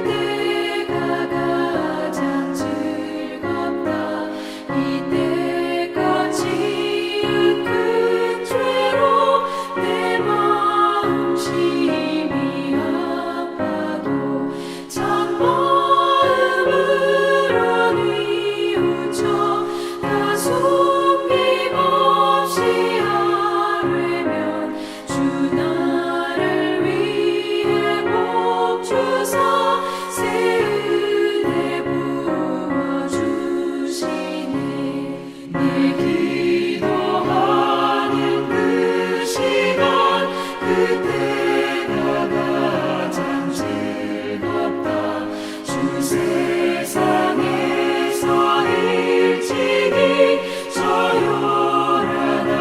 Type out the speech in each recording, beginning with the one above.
그때가 가장 즐겁다. 이때가 지은 큰 죄로 내 마음심이 아파도 참 마음으로 뉘우쳐 다 숨김없이 아뢰면 주 나를 위해 복 주사 새 은혜 부어주시네. 내 기도하는 그 시간 그때가 가장 즐겁다. 주 세상에서 일찍이 저 요란한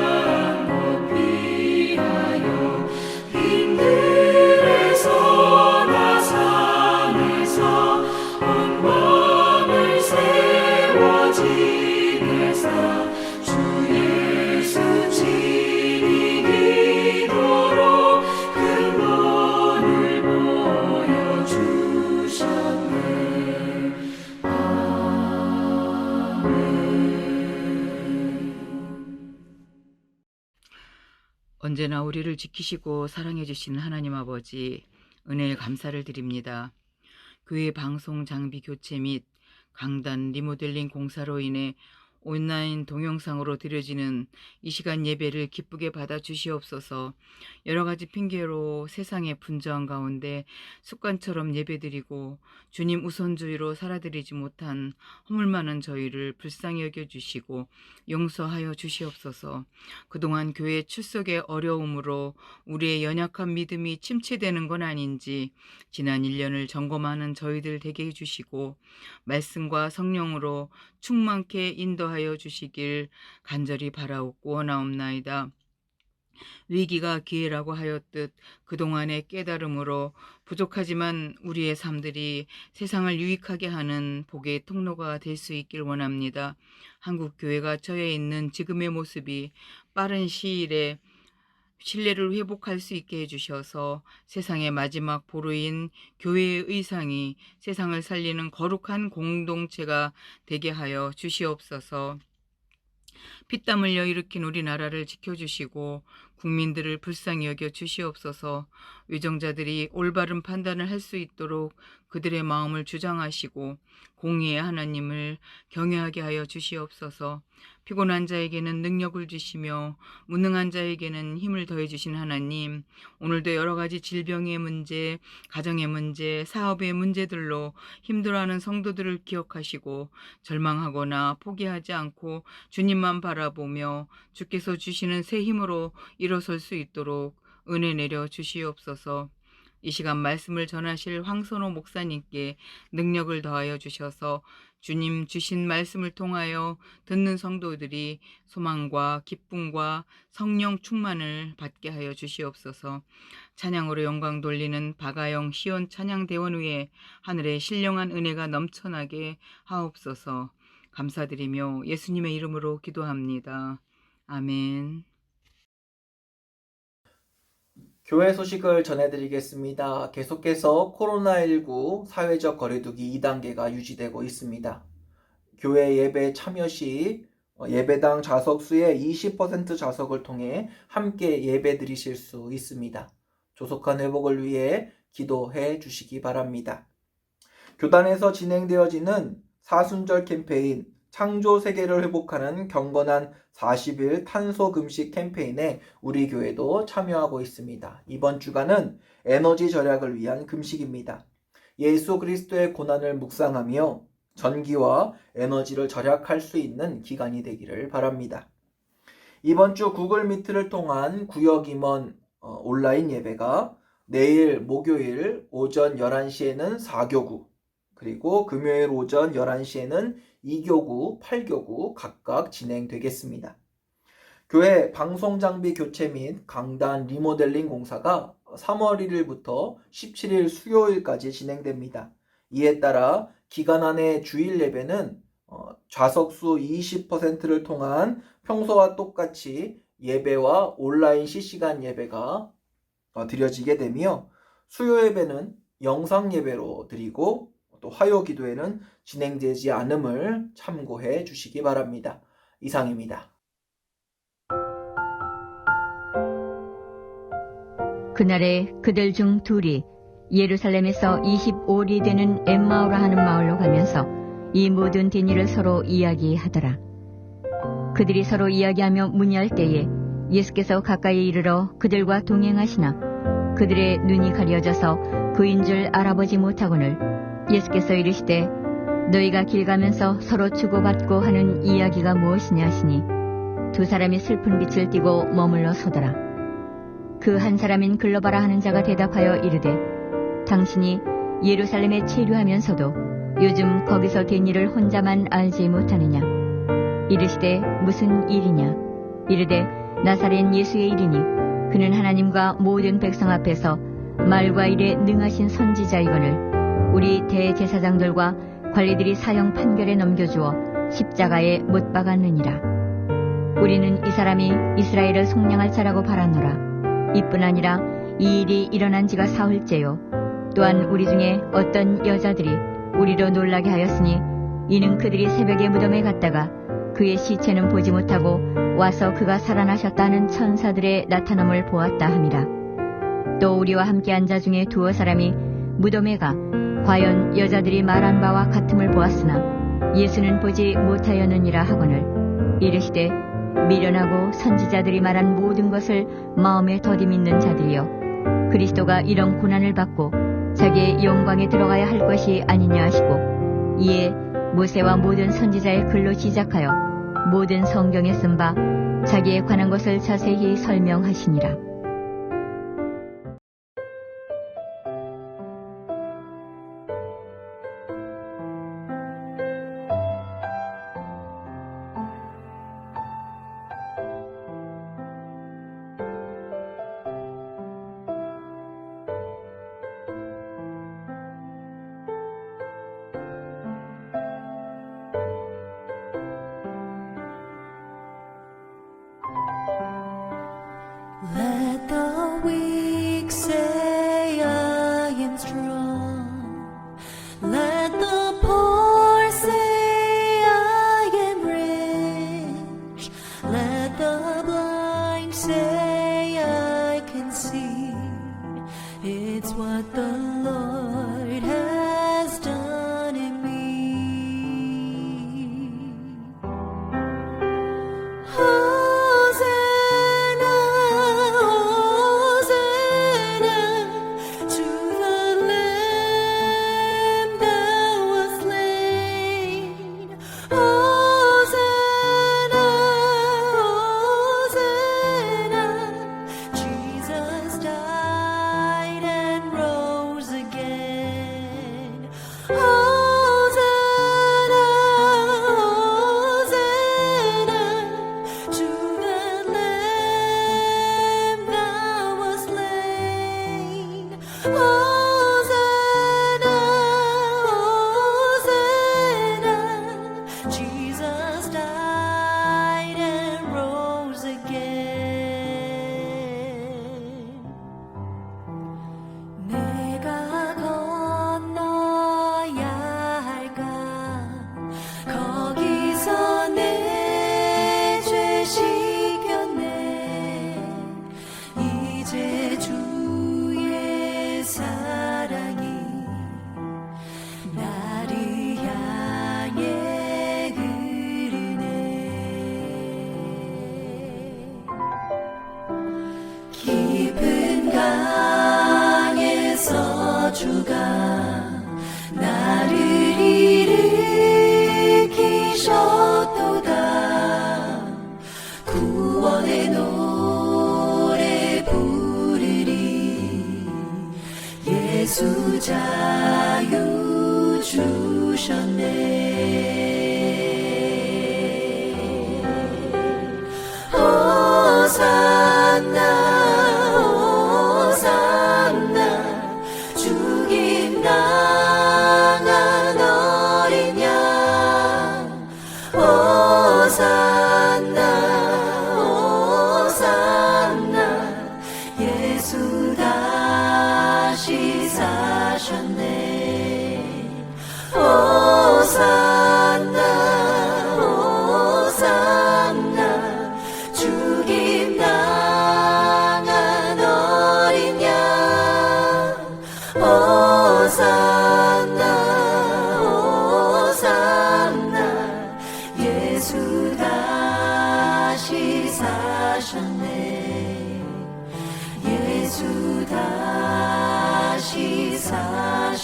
곳 피하여 빈들에서나 산에서 온 밤을 세워 지내사 주 예수 친히 기도로 큰 본을 보여주셨네. 언제나 우리를 지키시고 사랑해 주시는 하나님 아버지, 은혜에 감사를 드립니다. 교회 방송 장비 교체 및 강단 리모델링 공사로 인해 온라인 동영상으로 드려지는 이 시간 예배를 기쁘게 받아 주시옵소서. 여러 가지 핑계로 세상의 분주한 가운데 습관처럼 예배드리고 주님 우선주의로 살아드리지 못한 허물 많은 저희를 불쌍히 여겨주시고 용서하여 주시옵소서. 그동안 교회 출석의 어려움으로 우리의 연약한 믿음이 침체되는 건 아닌지 지난 1년을 점검하는 저희들 되게 해주시고 말씀과 성령으로 충만케 인도하여 주시길 간절히 바라옵고 원하옵나이다. 위기가 기회라고 하였듯 그동안의 깨달음으로 부족하지만 우리의 삶들이 세상을 유익하게 하는 복의 통로가 될 수 있길 원합니다. 한국교회가 처해 있는 지금의 모습이 빠른 시일에 신뢰를 회복할 수 있게 해주셔서 세상의 마지막 보루인 교회의 의상이 세상을 살리는 거룩한 공동체가 되게 하여 주시옵소서. 피땀 흘려 일으킨 우리나라를 지켜주시고 국민들을 불쌍히 여겨 주시옵소서. 위정자들이 올바른 판단을 할 수 있도록 그들의 마음을 주장하시고 공의의 하나님을 경외하게 하여 주시옵소서. 피곤한 자에게는 능력을 주시며 무능한 자에게는 힘을 더해 주신 하나님, 오늘도 여러 가지 질병의 문제, 가정의 문제, 사업의 문제들로 힘들어하는 성도들을 기억하시고 절망하거나 포기하지 않고 주님만 바라보며 주께서 주시는 새 힘으로 일어설 수 있도록 은혜 내려 주시옵소서. 이 시간 말씀을 전하실 황선호 목사님께 능력을 더하여 주셔서 주님 주신 말씀을 통하여 듣는 성도들이 소망과 기쁨과 성령 충만을 받게 하여 주시옵소서. 찬양으로 영광 돌리는 박아영 시온 찬양대원 위에 하늘의 신령한 은혜가 넘쳐나게 하옵소서. 감사드리며 예수님의 이름으로 기도합니다. 아멘. 교회 소식을 전해드리겠습니다. 계속해서 코로나19 사회적 거리두기 2단계가 유지되고 있습니다. 교회 예배 참여 시 예배당 좌석수의 20% 좌석을 통해 함께 예배 드리실 수 있습니다. 조속한 회복을 위해 기도해 주시기 바랍니다. 교단에서 진행되어지는 사순절 캠페인 창조 세계를 회복하는 경건한 40일 탄소 금식 캠페인에 우리 교회도 참여하고 있습니다. 이번 주간은 에너지 절약을 위한 금식입니다. 예수 그리스도의 고난을 묵상하며 전기와 에너지를 절약할 수 있는 기간이 되기를 바랍니다. 이번 주 구글 미트를 통한 구역 임원 온라인 예배가 내일 목요일 오전 11시에는 4교구, 그리고 금요일 오전 11시에는 2교구, 8교구 각각 진행되겠습니다. 교회 방송장비 교체 및 강단 리모델링 공사가 3월 1일부터 17일 수요일까지 진행됩니다. 이에 따라 기간 안에 주일 예배는 좌석수 20%를 통한 평소와 똑같이 예배와 온라인 실시간 예배가 드려지게 되며 수요 예배는 영상 예배로 드리고 또 화요 기도회는 진행되지 않음을 참고해 주시기 바랍니다. 이상입니다. 그날에 그들 중 둘이 예루살렘에서 25리 되는 엠마오라 하는 마을로 가면서 이 모든 된 일을 서로 이야기하더라. 그들이 서로 이야기하며 문의할 때에 예수께서 가까이 이르러 그들과 동행하시나 그들의 눈이 가려져서 그인 줄 알아보지 못하거늘 예수께서 이르시되 너희가 길 가면서 서로 주고받고 하는 이야기가 무엇이냐 하시니 두 사람이 슬픈 빛을 띠고 머물러 서더라. 그 한 사람인 글로바라 하는 자가 대답하여 이르되 당신이 예루살렘에 체류하면서도 요즘 거기서 된 일을 혼자만 알지 못하느냐. 이르시되 무슨 일이냐. 이르되 나사렛 예수의 일이니 그는 하나님과 모든 백성 앞에서 말과 일에 능하신 선지자이거늘 우리 대제사장들과 관리들이 사형 판결에 넘겨주어 십자가에 못 박았느니라. 우리는 이 사람이 이스라엘을 속량할 자라고 바랐노라. 이뿐 아니라 이 일이 일어난 지가 사흘째요. 또한 우리 중에 어떤 여자들이 우리로 놀라게 하였으니 이는 그들이 새벽에 무덤에 갔다가 그의 시체는 보지 못하고 와서 그가 살아나셨다는 천사들의 나타남을 보았다 함이라. 또 우리와 함께 한 자 중에 두어 사람이 무덤에 가 과연 여자들이 말한 바와 같음을 보았으나 예수는 보지 못하였느니라 하거늘 이르시되 미련하고 선지자들이 말한 모든 것을 마음에 더디 믿는 자들이여 그리스도가 이런 고난을 받고 자기의 영광에 들어가야 할 것이 아니냐 하시고 이에 모세와 모든 선지자의 글로 시작하여 모든 성경에 쓴 바 자기에 관한 것을 자세히 설명하시니라. Let the weak say I am strong. Let the poor say I am rich. Let the blind say I can see. It's what the Lord has done in me. 주가 나를 일으키셨도다. 구원의 노래 부르리. 예수 자유 주셨네. 호산나 예수 다시 사셨네.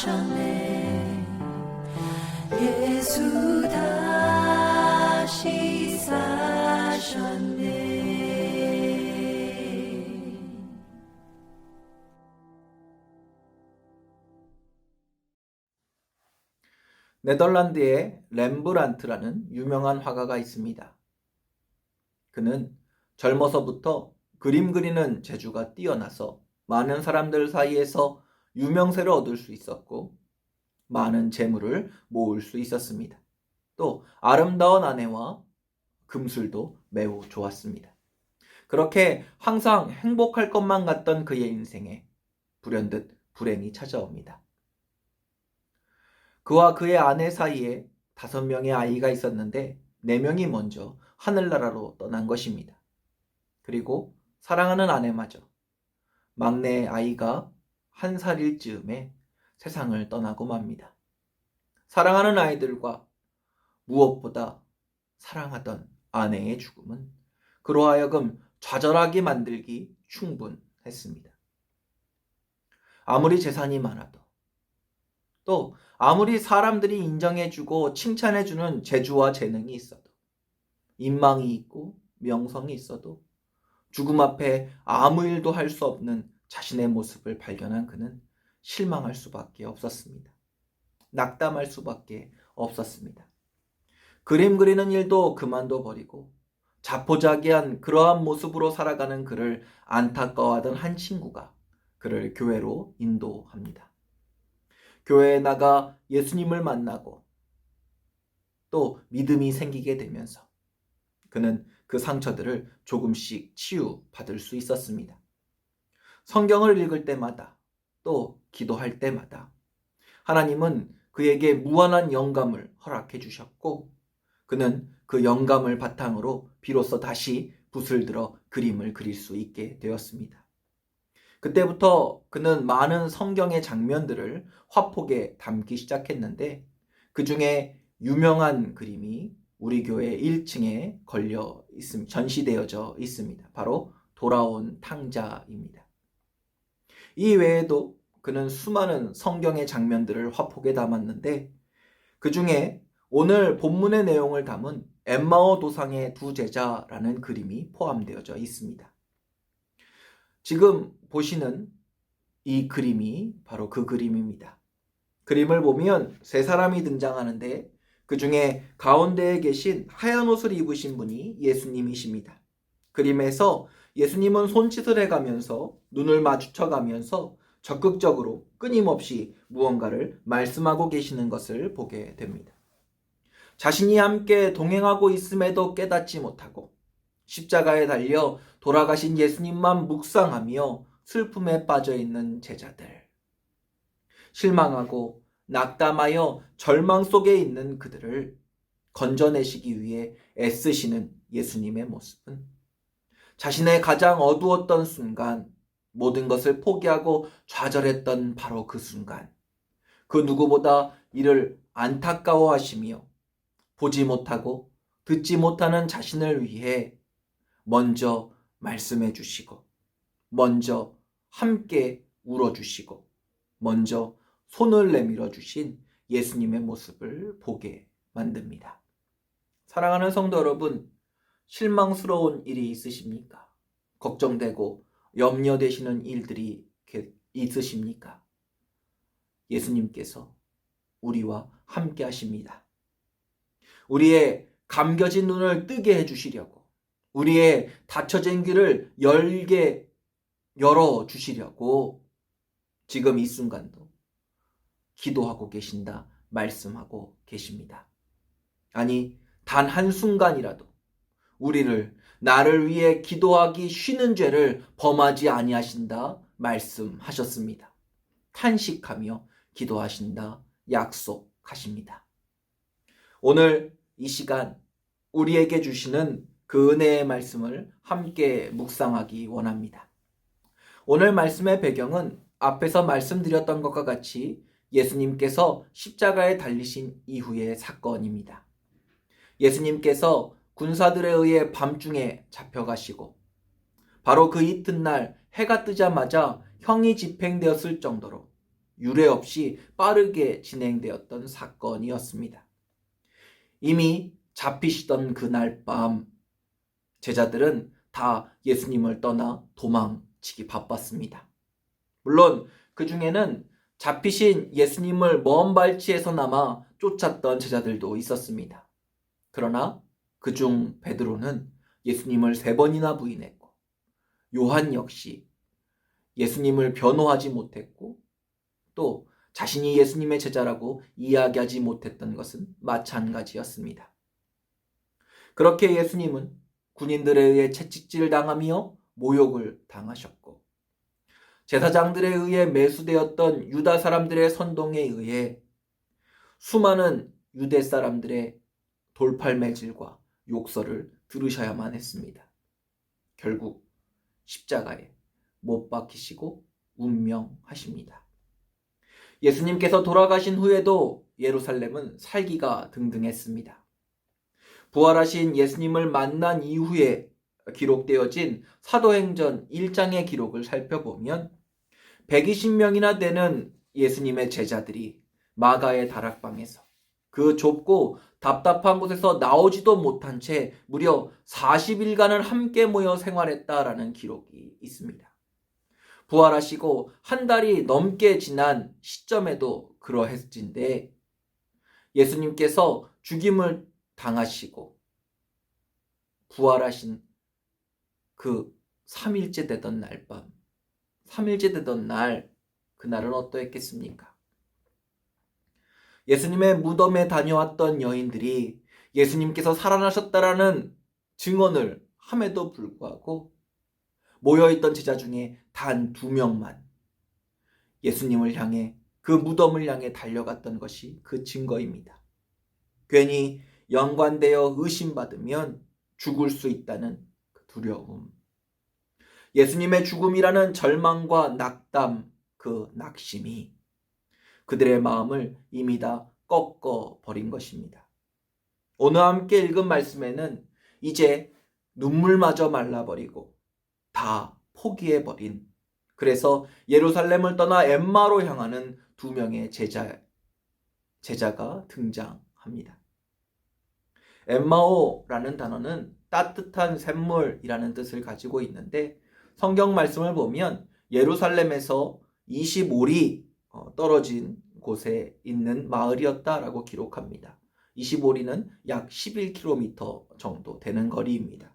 사셨네. 예수 다시 사셨네. 네덜란드에 렘브란트라는 유명한 화가가 있습니다. 그는 젊어서부터 그림 그리는 재주가 뛰어나서 많은 사람들 사이에서 유명세를 얻을 수 있었고 많은 재물을 모을 수 있었습니다. 또 아름다운 아내와 금술도 매우 좋았습니다. 그렇게 항상 행복할 것만 같던 그의 인생에 불현듯 불행이 찾아옵니다. 그와 그의 아내 사이에 5명의 아이가 있었는데 4명이 먼저 하늘나라로 떠난 것입니다. 그리고 사랑하는 아내마저 막내 아이가 1살일 즈음에 세상을 떠나고 맙니다. 사랑하는 아이들과 무엇보다 사랑하던 아내의 죽음은 그로 하여금 좌절하게 만들기 충분했습니다. 아무리 재산이 많아도 또 아무리 사람들이 인정해주고 칭찬해주는 재주와 재능이 있어도 인망이 있고 명성이 있어도 죽음 앞에 아무 일도 할 수 없는 자신의 모습을 발견한 그는 실망할 수밖에 없었습니다. 낙담할 수밖에 없었습니다. 그림 그리는 일도 그만둬 버리고 자포자기한 그러한 모습으로 살아가는 그를 안타까워하던 한 친구가 그를 교회로 인도합니다. 교회에 나가 예수님을 만나고 또 믿음이 생기게 되면서 그는 그 상처들을 조금씩 치유받을 수 있었습니다. 성경을 읽을 때마다 또 기도할 때마다 하나님은 그에게 무한한 영감을 허락해 주셨고 그는 그 영감을 바탕으로 비로소 다시 붓을 들어 그림을 그릴 수 있게 되었습니다. 그때부터 그는 많은 성경의 장면들을 화폭에 담기 시작했는데 그 중에 유명한 그림이 우리 교회 1층에 전시되어져 있습니다. 바로 돌아온 탕자입니다. 이 외에도 그는 수많은 성경의 장면들을 화폭에 담았는데 그 중에 오늘 본문의 내용을 담은 엠마오 도상의 2 제자라는 그림이 포함되어져 있습니다. 지금 보시는 이 그림이 바로 그 그림입니다. 그림을 보면 3사람이 등장하는데 그 중에 가운데에 계신 하얀 옷을 입으신 분이 예수님이십니다. 그림에서 예수님은 손짓을 해가면서 눈을 마주쳐가면서 적극적으로 끊임없이 무언가를 말씀하고 계시는 것을 보게 됩니다. 자신이 함께 동행하고 있음에도 깨닫지 못하고 십자가에 달려 돌아가신 예수님만 묵상하며 슬픔에 빠져있는 제자들, 실망하고 낙담하여 절망 속에 있는 그들을 건져내시기 위해 애쓰시는 예수님의 모습은 자신의 가장 어두웠던 순간, 모든 것을 포기하고 좌절했던 바로 그 순간, 그 누구보다 이를 안타까워하시며 보지 못하고 듣지 못하는 자신을 위해 먼저 말씀해 주시고 먼저 함께 울어주시고 먼저 손을 내밀어 주신 예수님의 모습을 보게 만듭니다. 사랑하는 성도 여러분, 실망스러운 일이 있으십니까? 걱정되고 염려되시는 일들이 있으십니까? 예수님께서 우리와 함께 하십니다. 우리의 감겨진 눈을 뜨게 해주시려고, 우리의 닫혀진 귀를 열어주시려고 지금 이 순간도 기도하고 계신다 말씀하고 계십니다. 아니, 단 한순간이라도 우리를, 나를 위해 기도하기 쉬는 죄를 범하지 아니하신다 말씀하셨습니다. 탄식하며 기도하신다 약속하십니다. 오늘 이 시간 우리에게 주시는 그 은혜의 말씀을 함께 묵상하기 원합니다. 오늘 말씀의 배경은 앞에서 말씀드렸던 것과 같이 예수님께서 십자가에 달리신 이후의 사건입니다. 예수님께서 군사들에 의해 밤중에 잡혀가시고 바로 그 이튿날 해가 뜨자마자 형이 집행되었을 정도로 유례 없이 빠르게 진행되었던 사건이었습니다. 이미 잡히시던 그날 밤 제자들은 다 예수님을 떠나 도망치기 바빴습니다. 물론 그 중에는 잡히신 예수님을 먼 발치에서나마 쫓았던 제자들도 있었습니다. 그러나 그중 베드로는 예수님을 3번이나 부인했고, 요한 역시 예수님을 변호하지 못했고, 또 자신이 예수님의 제자라고 이야기하지 못했던 것은 마찬가지였습니다. 그렇게 예수님은 군인들에 의해 채찍질 당하며 모욕을 당하셨고, 제사장들에 의해 매수되었던 유다 사람들의 선동에 의해 수많은 유대 사람들의 돌팔매질과 욕설을 들으셔야만 했습니다. 결국 십자가에 못 박히시고 운명하십니다. 예수님께서 돌아가신 후에도 예루살렘은 살기가 등등했습니다. 부활하신 예수님을 만난 이후에 기록되어진 사도행전 1장의 기록을 살펴보면 120명이나 되는 예수님의 제자들이 마가의 다락방에서 그 좁고 답답한 곳에서 나오지도 못한 채 무려 40일간을 함께 모여 생활했다라는 기록이 있습니다. 부활하시고 한 달이 넘게 지난 시점에도 그러했진데, 예수님께서 죽임을 당하시고 부활하신 그 3일째 되던 날 밤, 3일째 되던 날, 그날은 어떠했겠습니까? 예수님의 무덤에 다녀왔던 여인들이 예수님께서 살아나셨다라는 증언을 함에도 불구하고 모여있던 제자 중에 단 2명만 예수님을 향해, 그 무덤을 향해 달려갔던 것이 그 증거입니다. 괜히 연관되어 의심받으면 죽을 수 있다는 두려움, 예수님의 죽음이라는 절망과 낙담, 그 낙심이 그들의 마음을 이미 다 꺾어버린 것입니다. 오늘 함께 읽은 말씀에는 이제 눈물마저 말라버리고 다 포기해버린, 그래서 예루살렘을 떠나 엠마로 향하는 2명의 제자가 등장합니다. 엠마오라는 단어는 따뜻한 샘물이라는 뜻을 가지고 있는데, 성경 말씀을 보면 예루살렘에서 25리 떨어진 곳에 있는 마을이었다라고 기록합니다. 25리는 약 11km 정도 되는 거리입니다.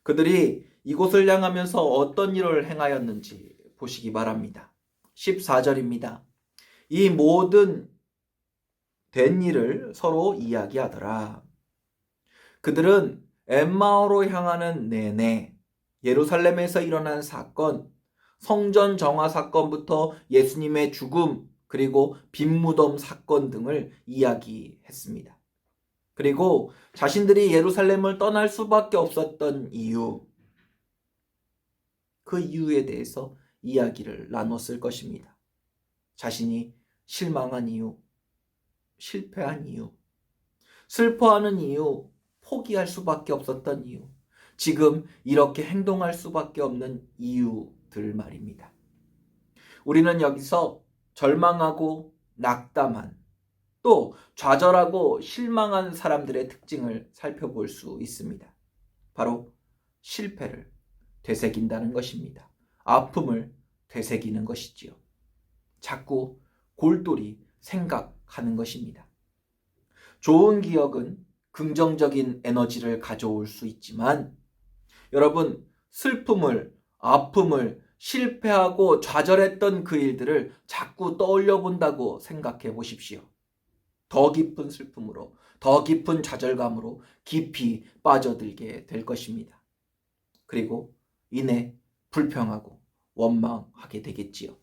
그들이 이곳을 향하면서 어떤 일을 행하였는지 보시기 바랍니다. 14절입니다. 이 모든 된 일을 서로 이야기하더라. 그들은 엠마오로 향하는 내내 예루살렘에서 일어난 사건, 성전 정화 사건부터 예수님의 죽음, 그리고 빈무덤 사건 등을 이야기했습니다. 그리고 자신들이 예루살렘을 떠날 수밖에 없었던 이유, 그 이유에 대해서 이야기를 나눴을 것입니다. 자신이 실망한 이유, 실패한 이유, 슬퍼하는 이유, 포기할 수밖에 없었던 이유, 지금 이렇게 행동할 수밖에 없는 이유들 말입니다. 우리는 여기서 절망하고 낙담한, 또 좌절하고 실망한 사람들의 특징을 살펴볼 수 있습니다. 바로 실패를 되새긴다는 것입니다. 아픔을 되새기는 것이지요. 자꾸 골똘히 생각하는 것입니다. 좋은 기억은 긍정적인 에너지를 가져올 수 있지만, 여러분, 슬픔을, 아픔을, 실패하고 좌절했던 그 일들을 자꾸 떠올려 본다고 생각해 보십시오. 더 깊은 슬픔으로, 더 깊은 좌절감으로 깊이 빠져들게 될 것입니다. 그리고 이내 불평하고 원망하게 되겠지요.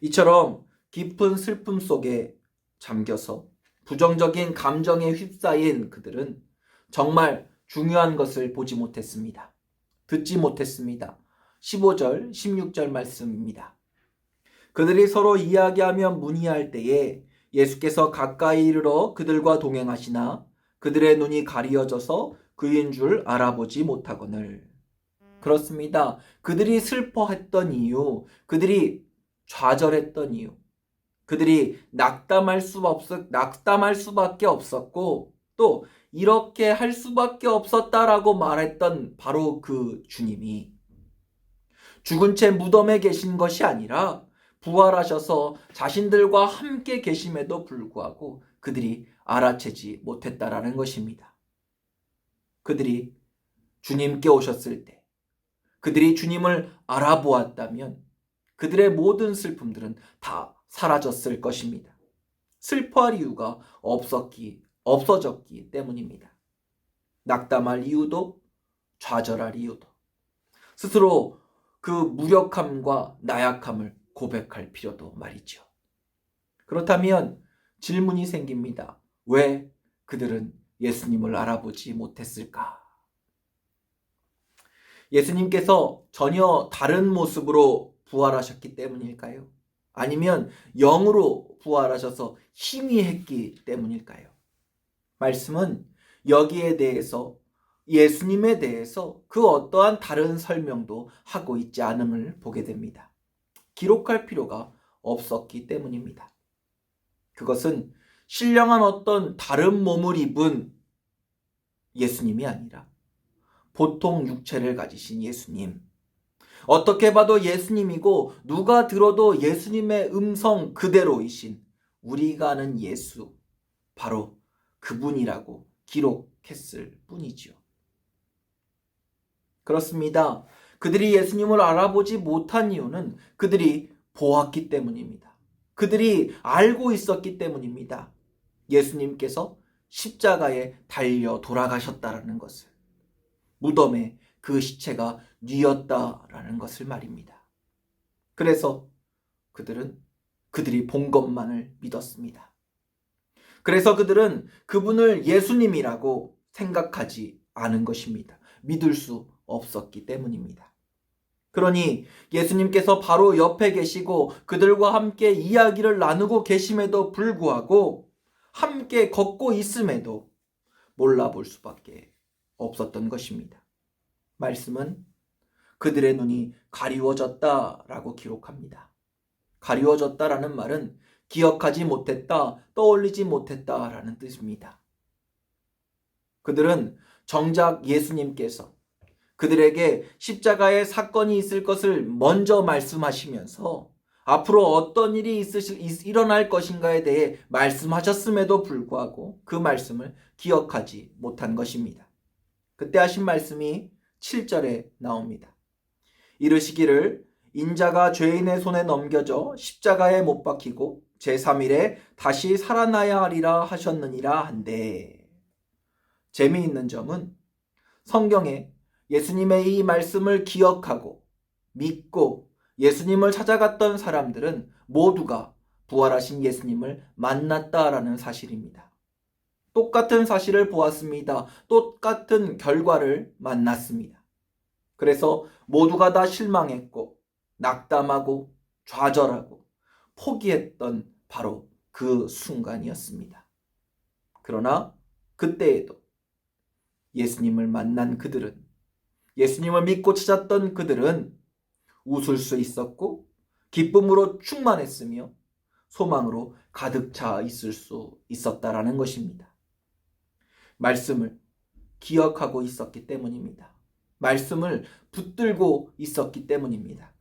이처럼 깊은 슬픔 속에 잠겨서 부정적인 감정에 휩싸인 그들은 정말 중요한 것을 보지 못했습니다. 듣지 못했습니다. 15절, 16절 말씀입니다. 그들이 서로 이야기하며 문의할 때에 예수께서 가까이 이르러 그들과 동행하시나 그들의 눈이 가리어져서 그인 줄 알아보지 못하거늘. 그렇습니다. 그들이 슬퍼했던 이유, 그들이 좌절했던 이유, 그들이 낙담할 수밖에 없었고 또 이렇게 할 수밖에 없었다라고 말했던 바로 그 주님이 죽은 채 무덤에 계신 것이 아니라 부활하셔서 자신들과 함께 계심에도 불구하고 그들이 알아채지 못했다라는 것입니다. 그들이 주님께 오셨을 때 그들이 주님을 알아보았다면 그들의 모든 슬픔들은 다 사라졌을 것입니다. 슬퍼할 이유가 없어졌기 때문입니다. 낙담할 이유도 좌절할 이유도 스스로 그 무력함과 나약함을 고백할 필요도 말이죠. 그렇다면 질문이 생깁니다. 왜 그들은 예수님을 알아보지 못했을까? 예수님께서 전혀 다른 모습으로 부활하셨기 때문일까요? 아니면 영으로 부활하셔서 희미했기 때문일까요? 말씀은 여기에 대해서 예수님에 대해서 그 어떠한 다른 설명도 하고 있지 않음을 보게 됩니다. 기록할 필요가 없었기 때문입니다. 그것은 신령한 어떤 다른 몸을 입은 예수님이 아니라 보통 육체를 가지신 예수님, 어떻게 봐도 예수님이고 누가 들어도 예수님의 음성 그대로이신 우리가 아는 예수, 바로 그분이라고 기록했을 뿐이지요. 그렇습니다. 그들이 예수님을 알아보지 못한 이유는 그들이 보았기 때문입니다. 그들이 알고 있었기 때문입니다. 예수님께서 십자가에 달려 돌아가셨다라는 것을, 무덤에 그 시체가 뉘었다라는 것을 말입니다. 그래서 그들이 본 것만을 믿었습니다. 그래서 그들은 그분을 예수님이라고 생각하지 않은 것입니다. 믿을 수 없었기 때문입니다. 그러니 예수님께서 바로 옆에 계시고 그들과 함께 이야기를 나누고 계심에도 불구하고 함께 걷고 있음에도 몰라볼 수밖에 없었던 것입니다. 말씀은 그들의 눈이 가리워졌다라고 기록합니다. 가리워졌다라는 말은 기억하지 못했다, 떠올리지 못했다라는 뜻입니다. 그들은 정작 예수님께서 그들에게 십자가의 사건이 있을 것을 먼저 말씀하시면서 앞으로 어떤 일이 일어날 것인가에 대해 말씀하셨음에도 불구하고 그 말씀을 기억하지 못한 것입니다. 그때 하신 말씀이 7절에 나옵니다. 이르시기를 인자가 죄인의 손에 넘겨져 십자가에 못 박히고 제3일에 다시 살아나야 하리라 하셨느니라 한데, 재미있는 점은 성경에 예수님의 이 말씀을 기억하고 믿고 예수님을 찾아갔던 사람들은 모두가 부활하신 예수님을 만났다라는 사실입니다. 똑같은 사실을 보았습니다. 똑같은 결과를 만났습니다. 그래서 모두가 다 실망했고 낙담하고 좌절하고 포기했던 바로 그 순간이었습니다. 그러나 그때에도 예수님을 만난 그들은, 예수님을 믿고 찾았던 그들은 웃을 수 있었고 기쁨으로 충만했으며 소망으로 가득 차 있을 수 있었다라는 것입니다. 말씀을 기억하고 있었기 때문입니다. 말씀을 붙들고 있었기 때문입니다.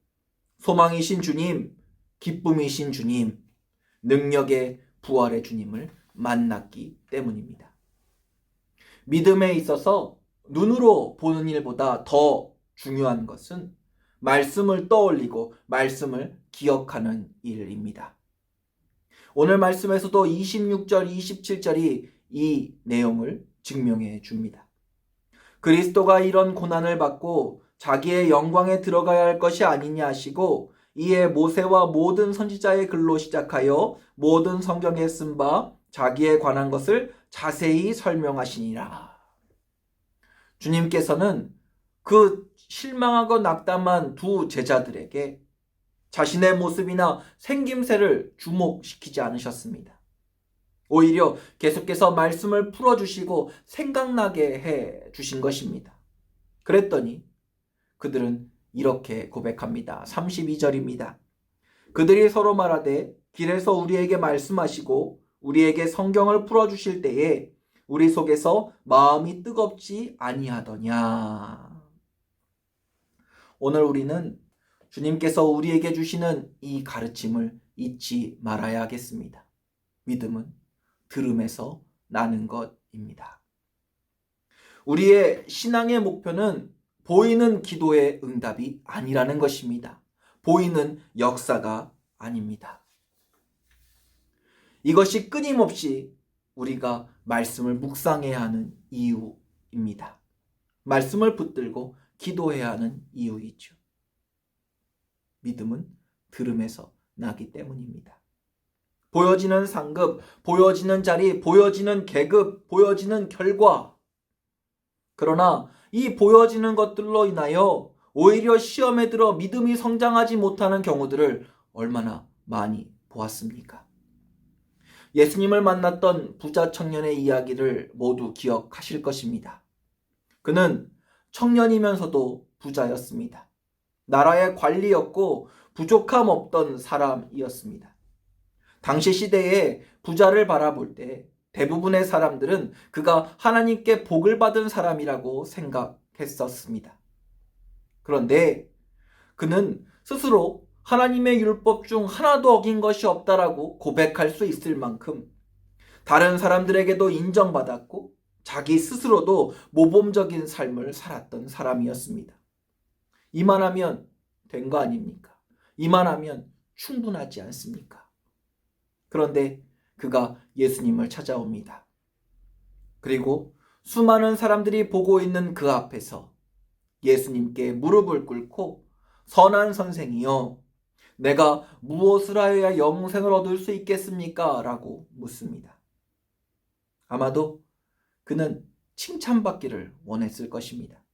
소망이신 주님, 기쁨이신 주님, 능력의 부활의 주님을 만났기 때문입니다. 믿음에 있어서 눈으로 보는 일보다 더 중요한 것은 말씀을 떠올리고 말씀을 기억하는 일입니다. 오늘 말씀에서도 26절, 27절이 이 내용을 증명해 줍니다. 그리스도가 이런 고난을 받고 자기의 영광에 들어가야 할 것이 아니냐 하시고 이에 모세와 모든 선지자의 글로 시작하여 모든 성경에 쓴 바 자기에 관한 것을 자세히 설명하시니라. 주님께서는 그 실망하고 낙담한 두 제자들에게 자신의 모습이나 생김새를 주목시키지 않으셨습니다. 오히려 계속해서 말씀을 풀어주시고 생각나게 해 주신 것입니다. 그랬더니 그들은 이렇게 고백합니다. 32절입니다. 그들이 서로 말하되 길에서 우리에게 말씀하시고 우리에게 성경을 풀어주실 때에 우리 속에서 마음이 뜨겁지 아니하더냐. 오늘 우리는 주님께서 우리에게 주시는 이 가르침을 잊지 말아야 하겠습니다. 믿음은 들음에서 나는 것입니다. 우리의 신앙의 목표는 보이는 기도의 응답이 아니라는 것입니다. 보이는 역사가 아닙니다. 이것이 끊임없이 우리가 말씀을 묵상해야 하는 이유입니다. 말씀을 붙들고 기도해야 하는 이유이죠. 믿음은 들음에서 나기 때문입니다. 보여지는 상급, 보여지는 자리, 보여지는 계급, 보여지는 결과. 그러나 이 보여지는 것들로 인하여 오히려 시험에 들어 믿음이 성장하지 못하는 경우들을 얼마나 많이 보았습니까? 예수님을 만났던 부자 청년의 이야기를 모두 기억하실 것입니다. 그는 청년이면서도 부자였습니다. 나라의 관리였고 부족함 없던 사람이었습니다. 당시 시대에 부자를 바라볼 때 대부분의 사람들은 그가 하나님께 복을 받은 사람이라고 생각했었습니다. 그런데 그는 스스로 하나님의 율법 중 하나도 어긴 것이 없다라고 고백할 수 있을 만큼 다른 사람들에게도 인정받았고 자기 스스로도 모범적인 삶을 살았던 사람이었습니다. 이만하면 된 거 아닙니까? 이만하면 충분하지 않습니까? 그런데 그가 예수님을 찾아옵니다. 그리고 수많은 사람들이 보고 있는 그 앞에서 예수님께 무릎을 꿇고 선한 선생이여, 내가 무엇을 하여야 영생을 얻을 수 있겠습니까? 라고 묻습니다. 아마도 그는 칭찬받기를 원했을 것입니다.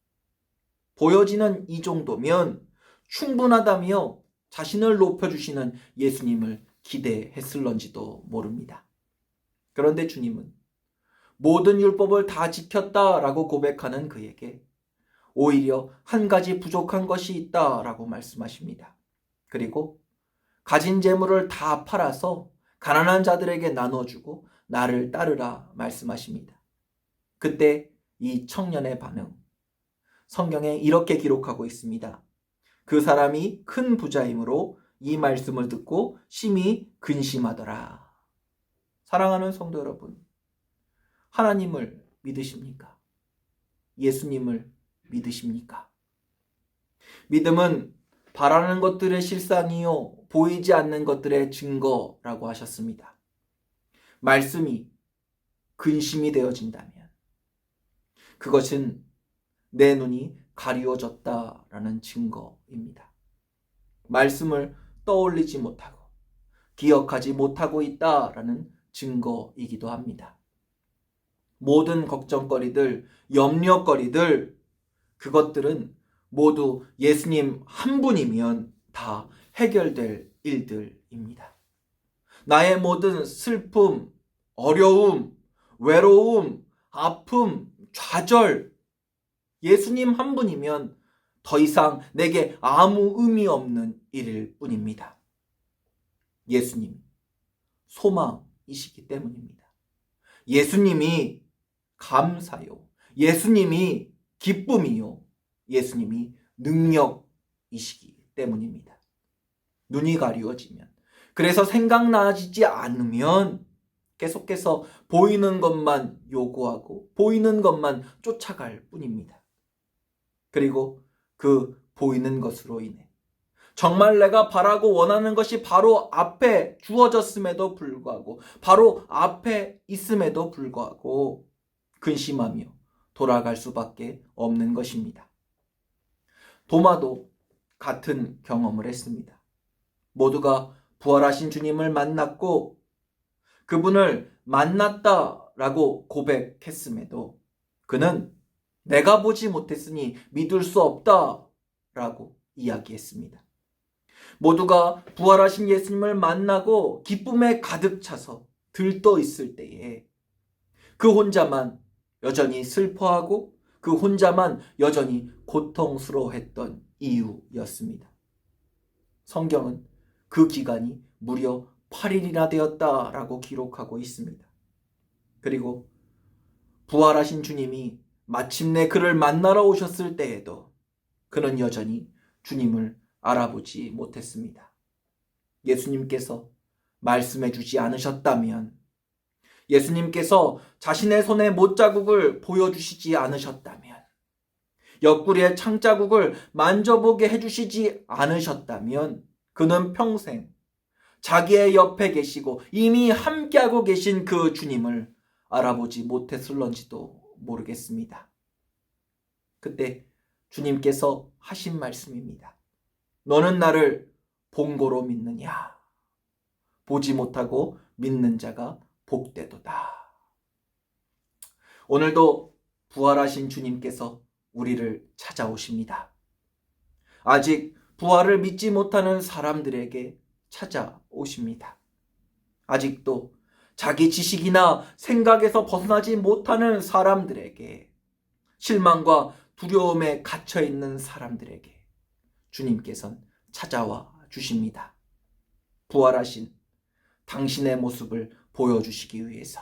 보여지는 이 정도면 충분하다며 자신을 높여주시는 예수님을 기대했을런지도 모릅니다. 그런데 주님은 모든 율법을 다 지켰다라고 고백하는 그에게 오히려 한 가지 부족한 것이 있다라고 말씀하십니다. 그리고 가진 재물을 다 팔아서 가난한 자들에게 나눠주고 나를 따르라 말씀하십니다. 그때 이 청년의 반응, 성경에 이렇게 기록하고 있습니다. 그 사람이 큰 부자이므로 이 말씀을 듣고 심히 근심하더라. 사랑하는 성도 여러분, 하나님을 믿으십니까? 예수님을 믿으십니까? 믿음은 바라는 것들의 실상이요 보이지 않는 것들의 증거라고 하셨습니다. 말씀이 근심이 되어진다면 그것은 내 눈이 가리워졌다라는 증거입니다. 말씀을 떠올리지 못하고 기억하지 못하고 있다라는 증거이기도 합니다. 모든 걱정거리들, 염려거리들, 그것들은 모두 예수님 한 분이면 다 해결될 일들입니다. 나의 모든 슬픔, 어려움, 외로움, 아픔, 좌절, 예수님 한 분이면 더 이상 내게 아무 의미 없는 일일 뿐입니다. 예수님, 소망이시기 때문입니다. 예수님이 감사요. 예수님이 기쁨이요. 예수님이 능력이시기 때문입니다. 눈이 가리워지면, 그래서 생각나지 않으면 계속해서 보이는 것만 요구하고 보이는 것만 쫓아갈 뿐입니다. 그리고 그 보이는 것으로 인해 정말 내가 바라고 원하는 것이 바로 앞에 주어졌음에도 불구하고, 바로 앞에 있음에도 불구하고 근심하며 돌아갈 수밖에 없는 것입니다. 도마도 같은 경험을 했습니다. 모두가 부활하신 주님을 만났고 그분을 만났다라고 고백했음에도 그는 내가 보지 못했으니 믿을 수 없다라고 이야기했습니다. 모두가 부활하신 예수님을 만나고 기쁨에 가득 차서 들떠 있을 때에 그 혼자만 여전히 슬퍼하고 그 혼자만 여전히 고통스러워했던 이유였습니다. 성경은 그 기간이 무려 8일이나 되었다라고 기록하고 있습니다. 그리고 부활하신 주님이 마침내 그를 만나러 오셨을 때에도 그는 여전히 주님을 알아보지 못했습니다. 예수님께서 말씀해 주지 않으셨다면, 예수님께서 자신의 손에 못자국을 보여주시지 않으셨다면, 옆구리에 창자국을 만져보게 해주시지 않으셨다면 그는 평생 자기의 옆에 계시고 이미 함께하고 계신 그 주님을 알아보지 못했을런지도 모르겠습니다. 그때 주님께서 하신 말씀입니다. 너는 나를 본고로 믿느냐? 보지 못하고 믿는 자가 복되도다. 오늘도 부활하신 주님께서 우리를 찾아오십니다. 아직 부활을 믿지 못하는 사람들에게 찾아오십니다. 아직도 자기 지식이나 생각에서 벗어나지 못하는 사람들에게, 실망과 두려움에 갇혀있는 사람들에게 주님께서는 찾아와 주십니다. 부활하신 당신의 모습을 보여주시기 위해서,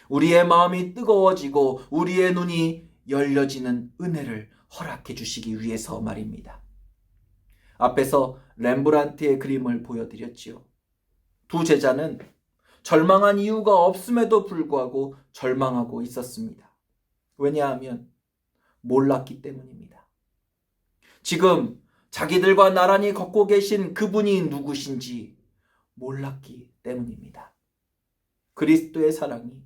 우리의 마음이 뜨거워지고 우리의 눈이 열려지는 은혜를 허락해 주시기 위해서 말입니다. 앞에서 렘브란트의 그림을 보여드렸지요. 두 제자는 절망한 이유가 없음에도 불구하고 절망하고 있었습니다. 왜냐하면 몰랐기 때문입니다. 지금 자기들과 나란히 걷고 계신 그분이 누구신지 몰랐기 때문입니다. 그리스도의 사랑이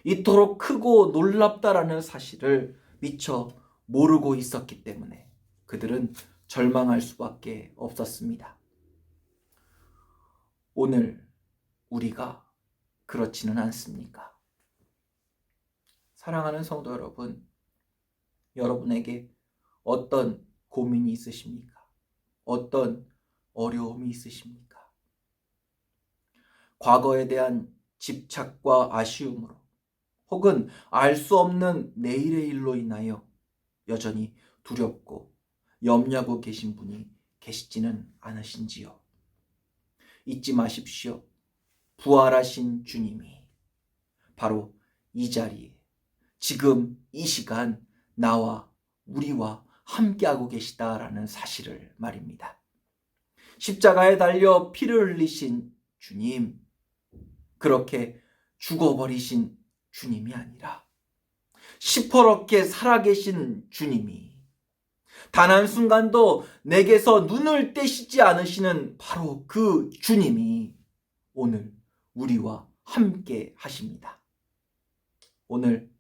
이토록 크고 놀랍다라는 사실을 미처 모르고 있었기 때문에 그들은 절망할 수밖에 없었습니다. 오늘 우리가 그렇지는 않습니까? 사랑하는 성도 여러분, 여러분에게 어떤 고민이 있으십니까? 어떤 어려움이 있으십니까? 과거에 대한 집착과 아쉬움으로, 혹은 알 수 없는 내일의 일로 인하여 여전히 두렵고 염려하고 계신 분이 계시지는 않으신지요? 잊지 마십시오. 부활하신 주님이 바로 이 자리에, 지금 이 시간 나와 우리와 함께하고 계시다라는 사실을 말입니다. 십자가에 달려 피를 흘리신 주님, 그렇게 죽어버리신 주님이 아니라 시퍼렇게 살아계신 주님이, 단 한순간도 내게서 눈을 떼시지 않으시는 바로 그 주님이 오늘 우리와 함께 하십니다. 오늘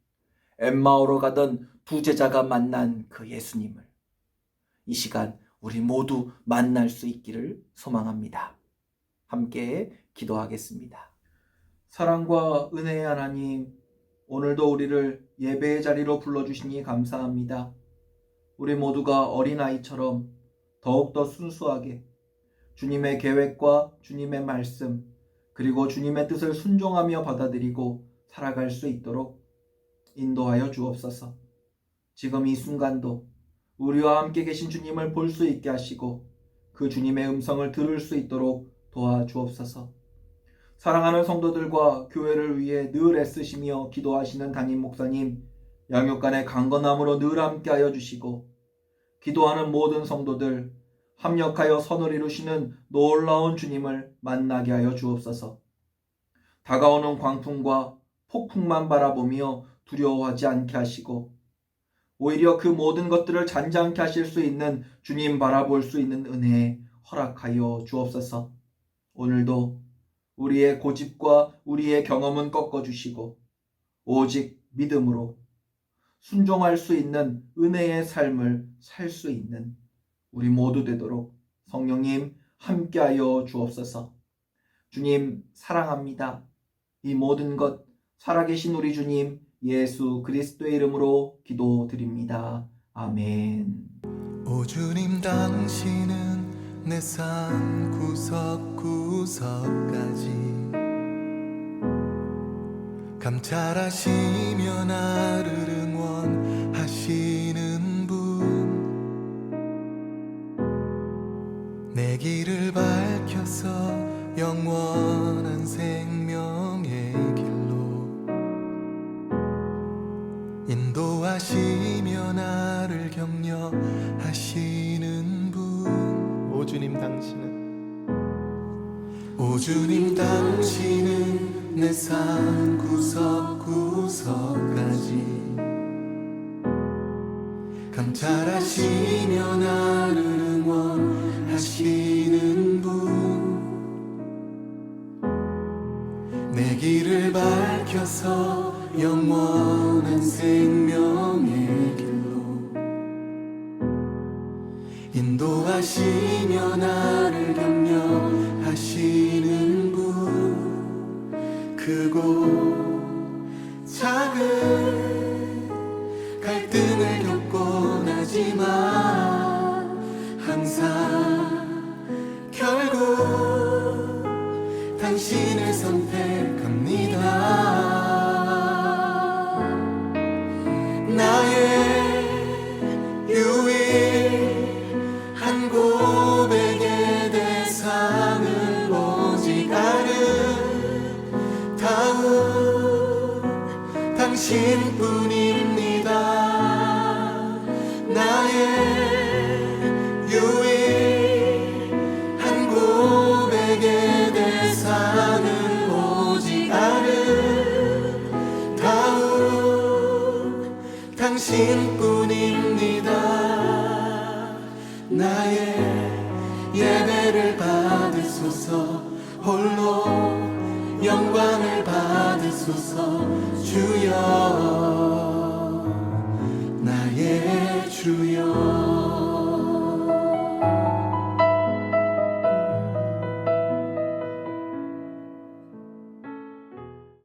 엠마오로 가던 두 제자가 만난 그 예수님을 이 시간 우리 모두 만날 수 있기를 소망합니다. 함께 기도하겠습니다. 사랑과 은혜의 하나님, 오늘도 우리를 예배의 자리로 불러주시니 감사합니다. 우리 모두가 어린아이처럼 더욱더 순수하게 주님의 계획과 주님의 말씀, 그리고 주님의 뜻을 순종하며 받아들이고 살아갈 수 있도록 인도하여 주옵소서. 지금 이 순간도 우리와 함께 계신 주님을 볼 수 있게 하시고 그 주님의 음성을 들을 수 있도록 도와주옵소서. 사랑하는 성도들과 교회를 위해 늘 애쓰시며 기도하시는 담임 목사님, 양육간의 강건함으로 늘 함께하여 주시고, 기도하는 모든 성도들 합력하여 선을 이루시는 놀라운 주님을 만나게 하여 주옵소서. 다가오는 광풍과 폭풍만 바라보며 두려워하지 않게 하시고, 오히려 그 모든 것들을 잔잔케 하실 수 있는 주님 바라볼 수 있는 은혜 허락하여 주옵소서. 오늘도 우리의 고집과 우리의 경험은 꺾어주시고 오직 믿음으로 순종할 수 있는 은혜의 삶을 살 수 있는 우리 모두 되도록 성령님 함께하여 주옵소서. 주님 사랑합니다. 이 모든 것 살아계신 우리 주님 예수 그리스도의 이름으로 기도드립니다. 아멘. 오 주님, 당신은 내 삶 구석구석까지 감찰하시며 나를 응원하시는 분, 내 길을 밝혀서 영원한 생명의 길로 인도하시며 나를 격려하시는 분. 오 주님 당신은 오 주님 당신은 내 삶 구석구석까지 감찰하시며 나를 응원하시는 분. 내 길을 밝혀서 영원한 생명의 길로 인도하시며 나를 격려하시는 분. 크고 작은 갈등을 겪곤 하지만 항상 결국 당신을 선택합니다. 나의 유일한 고백의 대상은 오직 아름다운 당신뿐입니다. 나의 유일한 고백의 대상은 오직 아름다운 당신뿐입니다. 나의 예배를 받으소서. 홀로 영광을 받으소서. 주여 나의 주여.